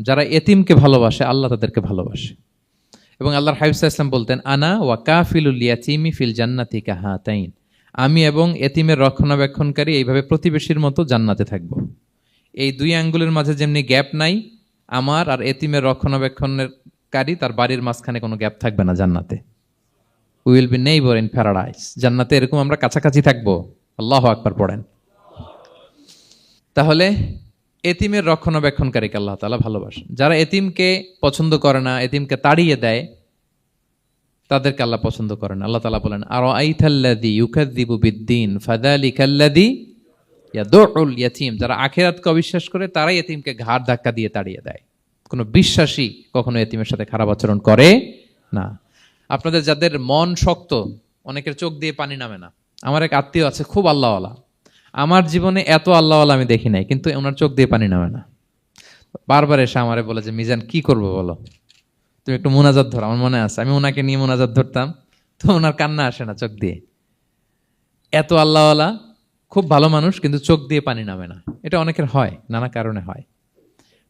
যারা এতিমকে ভালোবাসে আল্লাহ তাদেরকে ভালোবাসে। এবং আল্লাহর হাবিব সাল্লাল্লাহু আলাইহি ওয়াসাল্লাম বলতেন, আনা ওয়া কাফিলুল ইয়াতীমি ফিল জান্নাতি কাহাতাইন, আমি এবং এতিমের রক্ষণাবেক্ষণকারী এইভাবে প্রতিবেশীর মতো জান্নাতে থাকব। এই দুই আঙ্গুলের মাঝে যেমনি গ্যাপ নাই, আমার আর এতিমের রক্ষণাবেক্ষণকারী তার বাড়ির মাঝখানে কোনো গ্যাপ থাকবে না জান্নাতে। We will be neighbour in paradise. জান্নাতে এরকম আমরা কাছাকাছি থাকবো। আল্লাহু আকবার পড়েন। তাহলে এতিমের রক্ষণাবেক্ষণকারীকে আল্লাহ তাআলা ভালোবাসেন। যারা এতিমকে পছন্দ করে না, এতিমকে তাড়িয়ে দেয়, তাদেরকে আল্লাহ পছন্দ করেন। আল্লাহ তাআলা বলেন, আরাআইতাল্লাযী ইউকাযযিবু বিদ্দীন ফাযালিকাল্লাযী ইয়াদুউল ইয়াতীম। যারা আখিরাতকে অবিশ্বাস করে তারাই এতিমকে ঘাড় ধাক্কা দিয়ে তাড়িয়ে দেয়। কোনো বিশ্বাসী কখনো এতিমের সাথে খারাপ আচরণ করে না। আপনাদের যাদের মন শক্ত, অনেকের চোখ দিয়ে পানি নামে না। আমার এক আত্মীয় আছে, খুব আল্লাহওয়ালা। আমার জীবনে এত আল্লাহওয়ালা আমি দেখি নাই, কিন্তু ওনার চোখ দিয়ে পানি নামে না। বারবার এসে আমারে বলে যে, মিজান কি করবো বলো, তুমি একটু মোনাজাত ধরো। আমার মনে আছে আমি ওনাকে নিয়ে মোনাজাত ধরতাম, তো ওনার কান্না আসে না চোখ দিয়ে। এত আল্লাহওয়ালা, খুব ভালো মানুষ, কিন্তু চোখ দিয়ে পানি নামে না। এটা অনেকের হয়, নানা কারণে হয়।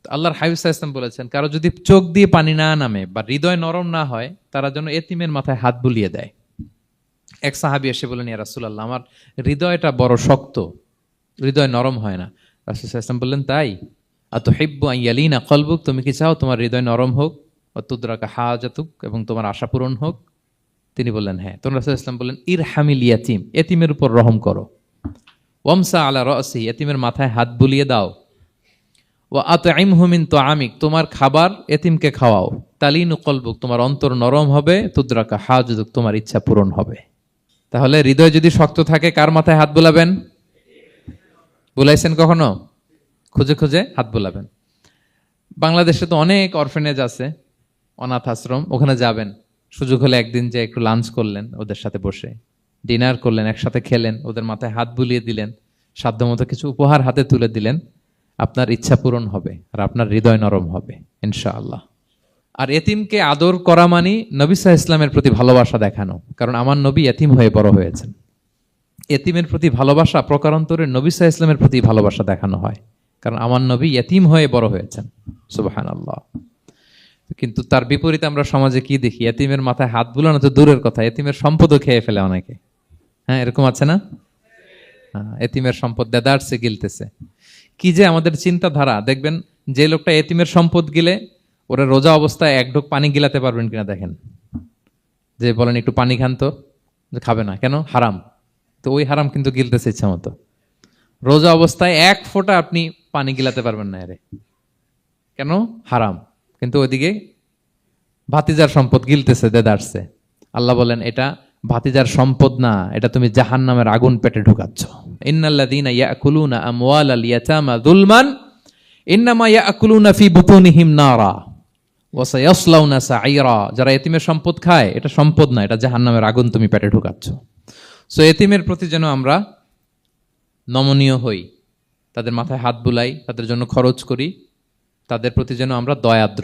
তো আল্লাহর হাবিব সাল্লাল্লাহু আলাইহি ওয়াসাল্লাম বলেছেন, কারো যদি চোখ দিয়ে পানি না নামে বা হৃদয় নরম না হয়, তারা যেন এতিমের মাথায় হাত বুলিয়ে দেয়। এক সাহাবী এসে বলেন, ইয়া রাসূলুল্লাহ, আমার হৃদয়টা বড় শক্ত, হৃদয় নরম হয় না। রাসূল সাল্লাল্লাহু আলাইহি ওয়াসাল্লাম বললেন, তাই? আতুহিব্বু আন ইয়ালিনা কলবুক, তুমি কি চাও তোমার হৃদয় নরম হোক? ওয়া তুদরাকা হাজাতুক, এবং তোমার আশা পূরণ হোক? তিনি বললেন, হ্যাঁ। তখন রাসূল সাল্লাল্লাহু আলাইহি ওয়াসাল্লাম বললেন, ইরহামিল ইয়াতীম, এতিমের উপর রহম করো। ওয়ামসা আলা রাসি, এতিমের মাথায় হাত বুলিয়ে দাও। ওয়া আতইমহু মিন তুআমিক, তোমার খাবার এতিমকে খাওয়াও। তালিনু কলবুক, তোমার অন্তর নরম হবে। তুদরাকা হাজাতুক, তোমার ইচ্ছা পূরণ হবে। তাহলে হৃদয় যদি শক্ত থাকে, কার মাথায় হাত বুলাবেন? বুলাইছেন কখনো? খুঁজে খুঁজে হাত বুলাবেন। বাংলাদেশে তো অনেক অরফেনেজ আছে, অনাথ আশ্রম, ওখানে যাবেন। সুযোগ হলে একদিন যে একটু লাঞ্চ করলেন ওদের সাথে বসে, ডিনার করলেন, একসাথে খেলেন, ওদের মাথায় হাত বুলিয়ে দিলেন, সাধ্যমতো কিছু উপহার হাতে তুলে দিলেন, আপনার ইচ্ছা পূরণ হবে আর আপনার হৃদয় নরম হবে ইনশাআল্লাহ। আর এতিমকে আদর করা মানে নবী সাল্লাল্লাহু আলাইহি ওয়াসাল্লামের প্রতি ভালোবাসা দেখানো। কারণ আমার নবী এতিম হয়ে বড় হয়েছেন। এতিমের প্রতি ভালোবাসা প্রকারান্তরে নবী সাল্লাল্লাহু আলাইহি ওয়াসাল্লামের প্রতি ভালোবাসা দেখানো হয়, কারণ আমার নবী এতিম হয়ে বড় হয়েছেন। সুবহানাল্লাহ। কিন্তু তার বিপরীতে আমরা সমাজে কি দেখি? এতিমের মাথায় হাত বুলানো তো দূরের কথা, এতিমের সম্পদও খেয়ে ফেলে অনেকে। হ্যাঁ, এরকম আছে না? এতিমের সম্পদ দেদারসে গিলতেছে। কি যে আমাদের চিন্তাধারা! দেখবেন যে লোকটা এতিমের সম্পদ গিলে, ওরা রোজা অবস্থায় এক ঢোক পানি গিলাতে পারবেন কিনা দেখেন। যে বলেন একটু পানি খান তো, যে খাবে না কেন? হারাম। তো ওই হারাম কিন্তু গিলতেছে ইচ্ছা মতো। রোজা অবস্থায় এক ফোঁটা আপনি পানি গিলাতে পারবেন না এরে, কেন? হারাম। কিন্তু ওইদিকে ভাতিজার সম্পদ গিলতেছে দেদারসে। আল্লাহ বলেন, এটা ভাতিজার সম্পদ না, এটা তুমি জাহান্নামের আগুন পেটে ঢুকাচ্ছ। ইন্নাল্লাযীনা ইয়াকুলুনা আমওয়ালাল ইয়াতামা যুলমান ইন্নামা ইয়াকুলুনা ফি বুতুনিহিম নারা ওয়া সায়াসলাউনা সাঈরা। যারা এতিমের সম্পদ খায়, এটা সম্পদ না, এটা জাহান্নামের আগুন তুমি পেটে ঢুকাচ্ছ। সো এতিমের প্রতি যেন আমরা নমনীয় হই, তাদের মাথায় হাত বুলাই, তাদের জন্য খরচ করি, তাদের প্রতি যেন আমরা দয়াদ্র